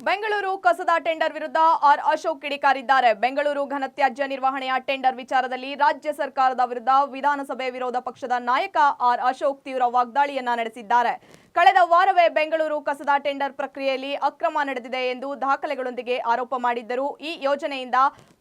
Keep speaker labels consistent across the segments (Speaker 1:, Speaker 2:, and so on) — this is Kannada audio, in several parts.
Speaker 1: ಬೆಂಗಳೂರು ಕಸದ ಟೆಂಡರ್ ವಿರುದ್ಧ ಆರ್ ಅಶೋಕ್ ಕಿಡಿಕಾರಿದ್ದಾರೆ. ಬೆಂಗಳೂರು ಘನತ್ಯಾಜ್ಯ ನಿರ್ವಹಣೆಯ ಟೆಂಡರ್ ವಿಚಾರದಲ್ಲಿ ರಾಜ್ಯ ಸರ್ಕಾರದ ವಿರುದ್ಧ ವಿಧಾನಸಭೆ ವಿರೋಧ ಪಕ್ಷದ ನಾಯಕ ಆರ್ ಅಶೋಕ್ ತೀವ್ರ ವಾಗ್ದಾಳಿಯನ್ನ ನಡೆಸಿದ್ದಾರೆ. ಕಳೆದ ವಾರವೇ ಬೆಂಗಳೂರು ಕಸದ ಟೆಂಡರ್ ಪ್ರಕ್ರಿಯೆಯಲ್ಲಿ ಅಕ್ರಮ ನಡೆದಿದೆ ಎಂದು ದಾಖಲೆಗಳೊಂದಿಗೆ ಆರೋಪ ಮಾಡಿದ್ದರು. ಈ ಯೋಜನೆಯಿಂದ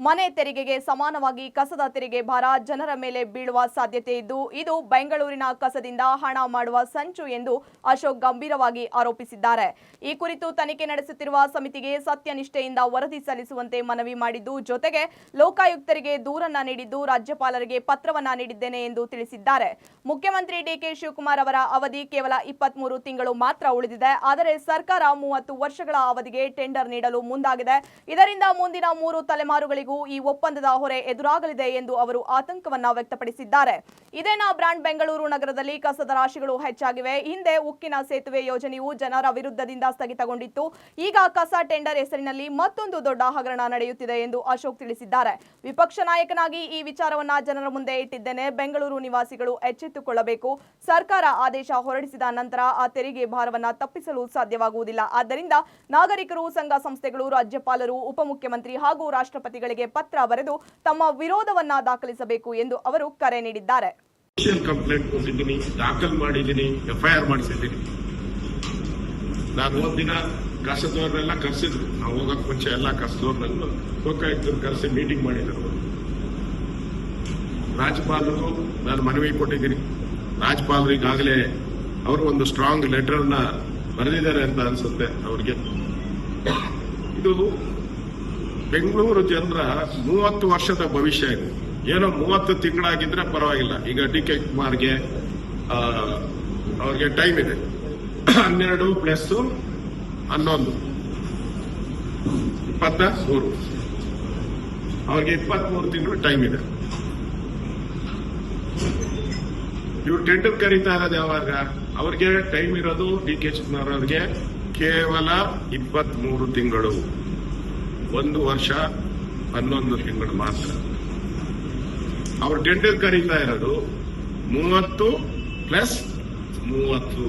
Speaker 1: ಮನೆ ತೆರಿಗೆಗೆ ಸಮಾನವಾಗಿ ಕಸದ ತೆರಿಗೆ ಭಾರ ಜನರ ಮೇಲೆ ಬೀಳುವ ಸಾಧ್ಯತೆ ಇದ್ದು, ಇದು ಬೆಂಗಳೂರಿನ ಕಸದಿಂದ ಹಣ ಮಾಡುವ ಸಂಚು ಎಂದು ಅಶೋಕ್ ಗಂಭೀರವಾಗಿ ಆರೋಪಿಸಿದ್ದಾರೆ. ಈ ಕುರಿತು ತನಿಖೆ ನಡೆಸುತ್ತಿರುವ ಸಮಿತಿಗೆ ಸತ್ಯನಿಷ್ಠೆಯಿಂದ ವರದಿ ಸಲ್ಲಿಸುವಂತೆ ಮನವಿ ಮಾಡಿದ್ದು, ಜೊತೆಗೆ ಲೋಕಾಯುಕ್ತರಿಗೆ ದೂರನ್ನ ನೀಡಿದ್ದು, ರಾಜ್ಯಪಾಲರಿಗೆ ಪತ್ರವನ್ನ ನೀಡಿದ್ದೇನೆ ಎಂದು ತಿಳಿಸಿದ್ದಾರೆ. ಮುಖ್ಯಮಂತ್ರಿ ಡಿಕೆ ಶಿವಕುಮಾರ್ ಅವರ ಅವಧಿ ಕೇವಲ 23 ತಿಂಗಳು ಮಾತ್ರ ಉಳಿದಿದೆ. ಆದರೆ ಸರ್ಕಾರ 30 ವರ್ಷಗಳ ಅವಧಿಗೆ ಟೆಂಡರ್ ನೀಡಲು ಮುಂದಾಗಿದೆ. ಇದರಿಂದ ಮುಂದಿನ 3 ತಲೆಮಾರುಗಳಿಗೂ ಈ ಒಪ್ಪಂದದ ಹೊರೆ ಎದುರಾಗಲಿದೆ ಎಂದು ಅವರು ಆತಂಕವನ್ನ ವ್ಯಕ್ತಪಡಿಸಿದ್ದಾರೆ. ಇದೇನಾ ಬ್ರಾಂಡ್ ಬೆಂಗಳೂರು ನಗರದಲ್ಲಿ ಕಸದ ರಾಶಿಗಳು ಹೆಚ್ಚಾಗಿವೆ. ಹಿಂದೆ ಉಕ್ಕಿನ ಸೇತುವೆ ಯೋಜನೆಯು ಜನರ ವಿರುದ್ಧದಿಂದ ಸ್ಥಗಿತಗೊಂಡಿತ್ತು. ಈಗ ಕಸ ಟೆಂಡರ್ ಹೆಸರಿನಲ್ಲಿ ಮತ್ತೊಂದು ದೊಡ್ಡ ಹಗರಣ ನಡೆಯುತ್ತಿದೆ ಎಂದು ಅಶೋಕ್ ತಿಳಿಸಿದ್ದಾರೆ. ವಿಪಕ್ಷ ನಾಯಕನಾಗಿ ಈ ವಿಚಾರವನ್ನ ಜನರ ಮುಂದೆ ಇಟ್ಟಿದ್ದೇನೆ. ಬೆಂಗಳೂರು ನಿವಾಸಿಗಳು ಎಚ್ಚೆತ್ತುಕೊಳ್ಳಬೇಕು. ಸರ್ಕಾರ ಆದೇಶ ಹೊರಡಿಸಿದ ನಂತರ ಆ ತೆರಿಗೆ ಭಾರವನ್ನ ತಪ್ಪಿಸಲು ಸಾಧ್ಯವಾಗುವುದಿಲ್ಲ. ಆದ್ದರಿಂದ ನಾಗರಿಕರು, ಸಂಘ ಸಂಸ್ಥೆಗಳು, ರಾಜ್ಯಪಾಲರು, ಉಪಮುಖ್ಯಮಂತ್ರಿ ಹಾಗೂ ರಾಷ್ಟ್ರಪತಿಗಳಿಗೆ ಪತ್ರ ಬರೆದು ತಮ್ಮ ವಿರೋಧವನ್ನ ದಾಖಲಿಸಬೇಕು ಎಂದು ಅವರು ಕರೆ ನೀಡಿದ್ದಾರೆ.
Speaker 2: ಕಂಪ್ಲೇಂಟ್ ಕೊಟ್ಟಿದ್ದೀನಿ, ದಾಖಲು ಮಾಡಿದ್ದೀನಿ, ಎಫ್ಐಆರ್ ಮಾಡಿಸಿದ್ದೀನಿ. ನಾನು ಒಂದಿನ ಕಸದವ್ರನ್ನೆಲ್ಲ ಕರೆಸಿದ್ರು. ನಾವು ಹೋಗಕ್ ಮುಂಚೆ ಎಲ್ಲ ಕಸದವ್ರನ್ನೆಲ್ಲ ಲೋಕಾಯುಕ್ತರು ಕರೆಸಿ ಮೀಟಿಂಗ್ ಮಾಡಿದ್ರು. ರಾಜ್ಯಪಾಲರು ನಾನು ಮನವಿ ಕೊಟ್ಟಿದ್ದೀನಿ. ರಾಜ್ಯಪಾಲರು ಈಗಾಗಲೇ ಅವರು ಒಂದು ಸ್ಟ್ರಾಂಗ್ ಲೆಟರ್ ನ ಬರೆದಿದ್ದಾರೆ ಅಂತ ಅನ್ಸುತ್ತೆ ಅವ್ರಿಗೆ. ಇದು ಬೆಂಗಳೂರು ಜನರ 30 ವರ್ಷದ ಭವಿಷ್ಯ ಇದೆ. ಏನೋ 30 ತಿಂಗಳಾಗಿದ್ರೆ ಪರವಾಗಿಲ್ಲ. ಈಗ ಡಿ ಕೆ ಕುಮಾರ್ಗೆ ಅವ್ರಿಗೆ ಟೈಮ್ ಇದೆ. 12 ಪ್ಲಸ್ 11 23. ಅವ್ರಿಗೆ 23 ತಿಂಗಳು ಟೈಮ್ ಇದೆ. ಇವ್ರು ಟೆಂಡರ್ ಕರೀತಾ ಇರೋದು ಯಾವಾಗ? ಅವ್ರಿಗೆ ಟೈಮ್ ಇರೋದು ಡಿ ಕೆ ಶಿವಕುಮಾರ್ ಅವ್ರಿಗೆ ಕೇವಲ 23 ತಿಂಗಳು, 1 ವರ್ಷ 11 ತಿಂಗಳು ಮಾತ್ರ. ಅವ್ರು ಟೆಂಡರ್ ಕರೀತಾ ಇರೋದು 30 ಪ್ಲಸ್ 30.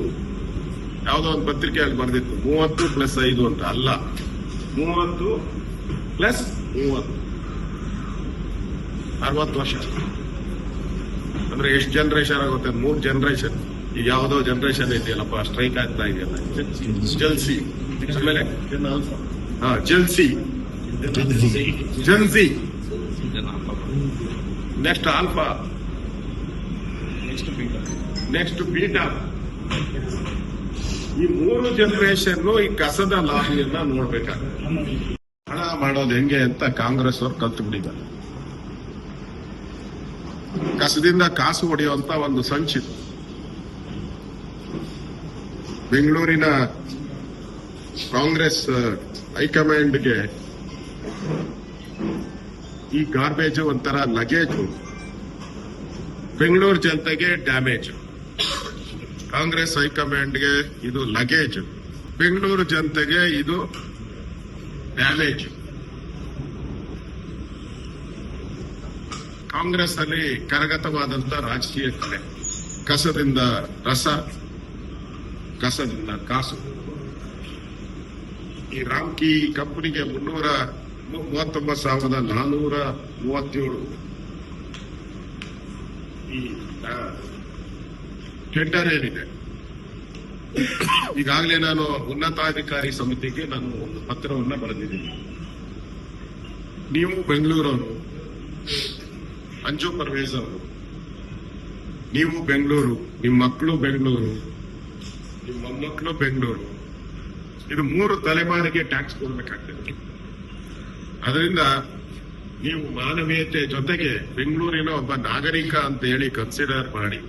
Speaker 2: ಯಾವುದೋ ಒಂದು ಪತ್ರಿಕೆಯಲ್ಲಿ ಬರೆದಿತ್ತು 30 ಪ್ಲಸ್ 5 ಅಂತ. ಅಲ್ಲ, 30 ಪ್ಲಸ್ 30, 60 ವರ್ಷ. ಅಂದ್ರೆ ಎಷ್ಟು ಜನರೇಷನ್ ಆಗುತ್ತೆ? 3 ಜನರೇಷನ್. ಈಗ ಯಾವುದೋ ಜನರೇಷನ್ ಇದೆಯಲ್ಲಪ್ಪ, ಸ್ಟ್ರೈಕ್ ಆಗ್ತಾ ಇದೆಯಲ್ಲ, ಜಲ್ಸಿ, ಆಮೇಲೆ ಜಲ್ಸಿ, ಜನ್ಸಿ, ನೆಕ್ಸ್ಟ್ ಆಲ್ಫಾ, ನೆಕ್ಸ್ಟ್ ಬೀಟಾ. ಈ 3 ಜನರೇಷನ್ ಈ ಕಸದ ಲಾಭಿಯನ್ನ ನೋಡ್ಬೇಕಾಗುತ್ತೆ. ಹಣ ಮಾಡೋದು ಹೆಂಗೆ ಅಂತ ಕಾಂಗ್ರೆಸ್ ಅವ್ರು ಕಲ್ತು ಬಿಟ್ಟಿದ್ದಾರೆ. ಕಸದಿಂದ ಕಾಸು ಹೊಡೆಯುವಂತ ಒಂದು ಸಂಚಿತು ಬೆಂಗಳೂರಿನ ಕಾಂಗ್ರೆಸ್ ಹೈಕಮಾಂಡ್ಗೆ ಈ ಗಾರ್ಬೇಜ್ ಒಂಥರ ಲಗೇಜು, ಬೆಂಗಳೂರು ಜನತೆಗೆ ಡ್ಯಾಮೇಜ್. ಕಾಂಗ್ರೆಸ್ ಹೈಕಮಾಂಡ್ಗೆ ಇದು ಲಗೇಜ್, ಬೆಂಗಳೂರು ಜನತೆಗೆ ಇದು ಡ್ಯಾಮೇಜ್. ಕಾಂಗ್ರೆಸ್ ಅಲ್ಲಿ ಕರಗತವಾದಂತ ರಾಜಕೀಯ ಕಲೆ. ಕಸದಿಂದ ರಸ, ಕಸದಿಂದ ಕಾಸು. ಈ ರಾಮ್ಕಿ ಕಂಪನಿಗೆ 339,437 ಈ ಟೆಂಡರ್ ಏನಿದೆ. ಈಗಾಗಲೇ ನಾನು ಉನ್ನತಾಧಿಕಾರಿ ಸಮಿತಿಗೆ ನಾನು ಒಂದು ಪತ್ರವನ್ನ ಬರೆದಿದ್ದೀನಿ. ನೀವು ಬೆಂಗಳೂರವರು, ಅಂಜು ಪರ್ವೇಜ್ ಅವರು, ನೀವು ಬೆಂಗಳೂರು, ನಿಮ್ಮ ಮಕ್ಕಳು ಬೆಂಗಳೂರು, ನಿಮ್ಮ ಮೊಮ್ಮಕ್ಕಳು ಬೆಂಗಳೂರು, ಇದು 3 ತಲೆಮಾರಿಗೆ ಟ್ಯಾಕ್ಸ್ ಕೊಡಬೇಕಾಗ್ತದೆ. ಅದರಿಂದ ನೀವು ಮಾನವೀಯತೆ ಜೊತೆಗೆ ಬೆಂಗಳೂರಿನ ಒಬ್ಬ ನಾಗರಿಕ ಅಂತ ಹೇಳಿ ಕನ್ಸಿಡರ್ ಮಾಡಿ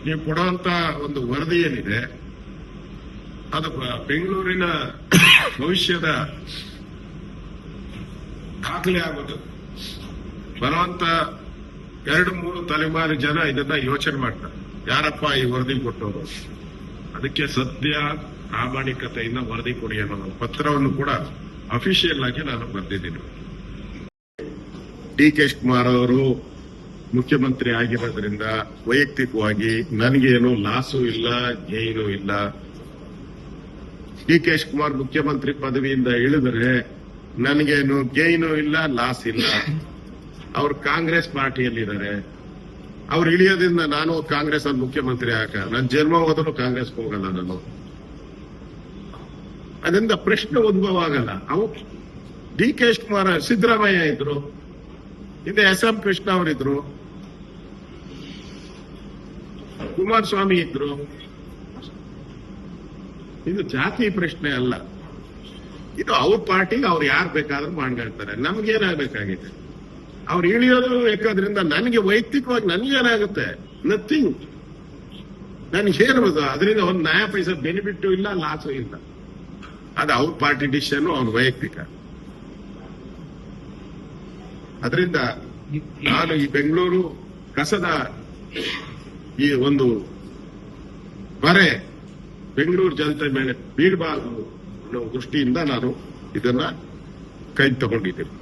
Speaker 2: ನೀವು ಕೊಡುವಂತ ಒಂದು ವರದಿ ಏನಿದೆ ಅದು ಬೆಂಗಳೂರಿನ ಭವಿಷ್ಯದ ದಾಖಲೆ ಆಗೋದು. ಬರುವಂತ 2-3 ತಲೆಮಾರು ಜನ ಇದನ್ನ ಯೋಚನೆ ಮಾಡ್ತಾರೆ, ಯಾರಪ್ಪ ಈ ವರದಿ ಕೊಟ್ಟವರು. ಅದಕ್ಕೆ ಸತ್ಯ, ಪ್ರಾಮಾಣಿಕತೆಯಿಂದ ವರದಿ ಕೊಡಿ ಅನ್ನೋ ಪತ್ರವನ್ನು ಕೂಡ ಅಫಿಷಿಯಲ್ ಆಗಿ ನಾನು ಬರೆದಿದ್ದೀನಿ. ಡಿ ಕೆ ಶಿವಕುಮಾರ್ ಅವರು ಮುಖ್ಯಮಂತ್ರಿ ಆಗಿರೋದ್ರಿಂದ ವೈಯಕ್ತಿಕವಾಗಿ ನನಗೇನು ಲಾಸು ಇಲ್ಲ, ಏನೂ ಇಲ್ಲ. ಡಿ ಕೆ ಶಿವಕುಮಾರ್ ಮುಖ್ಯಮಂತ್ರಿ ಪದವಿಯಿಂದ ಇಳಿದ್ರೆ ನನಗೇನು ಗೇಯ್ನು ಇಲ್ಲ, ಲಾಸ್ ಇಲ್ಲ. ಅವ್ರು ಕಾಂಗ್ರೆಸ್ ಪಾರ್ಟಿಯಲ್ಲಿದ್ದಾರೆ. ಅವ್ರು ಇಳಿಯೋದ್ರಿಂದ ನಾನು ಕಾಂಗ್ರೆಸ್ ಅಲ್ಲಿ ಮುಖ್ಯಮಂತ್ರಿ ನನ್ನ ಜನ್ಮ ಹೋದರೂ ಕಾಂಗ್ರೆಸ್ ಹೋಗಲ್ಲ ನಾನು. ಅದರಿಂದ ಪ್ರಶ್ನೆ ಉದ್ಭವ ಆಗಲ್ಲ. ಅವು ಡಿ ಕೆ ಶಿವಕುಮಾರ್, ಸಿದ್ದರಾಮಯ್ಯ ಇದ್ರು, ಹಿಂದೆ ಎಸ್ ಎಂ ಕೃಷ್ಣ ಅವರಿದ್ರು, ಕುಮಾರಸ್ವಾಮಿ ಇದ್ರು. ಇದು ಜಾತಿ ಪ್ರಶ್ನೆ ಅಲ್ಲ. ಇದು ಅವ್ರ ಪಾರ್ಟಿಗೆ ಅವ್ರು ಯಾರು ಬೇಕಾದ್ರೂ ಮಾಡ್ಕೊಳ್ತಾರೆ. ನಮ್ಗೇನಾಗಬೇಕಾಗಿದೆ? ಅವ್ರು ಇಳಿಯೋದು ಬೇಕಾದ್ರಿಂದ ನನಗೆ ವೈಯಕ್ತಿಕವಾಗಿ ನನ್ಗೇನಾಗುತ್ತೆ? ನಥಿಂಗ್. ನನ್ಗೇನು ಅದರಿಂದ ಒಂದು ನ್ಯಾಯ ಪೈಸೆ ಬೆನಿಫಿಟ್ ಇಲ್ಲ, ಲಾಸು ಇಲ್ಲ. ಅದು ಅವ್ರ ಪಾರ್ಟಿ ಡಿಸಿಷನ್, ಅವ್ರ ವೈಯಕ್ತಿಕ. ಅದರಿಂದ ನಾನು ಈ ಬೆಂಗಳೂರು ಕಸದ ಈ ಒಂದು ಬರೆ ಬೆಂಗಳೂರು ಜನತೆ ಮೇಲೆ ಬೀಳಬಾರದು ಅನ್ನೋ ದೃಷ್ಟಿಯಿಂದ ನಾನು ಇದನ್ನ ಕೈ ತಗೊಂಡಿದ್ದೇನೆ.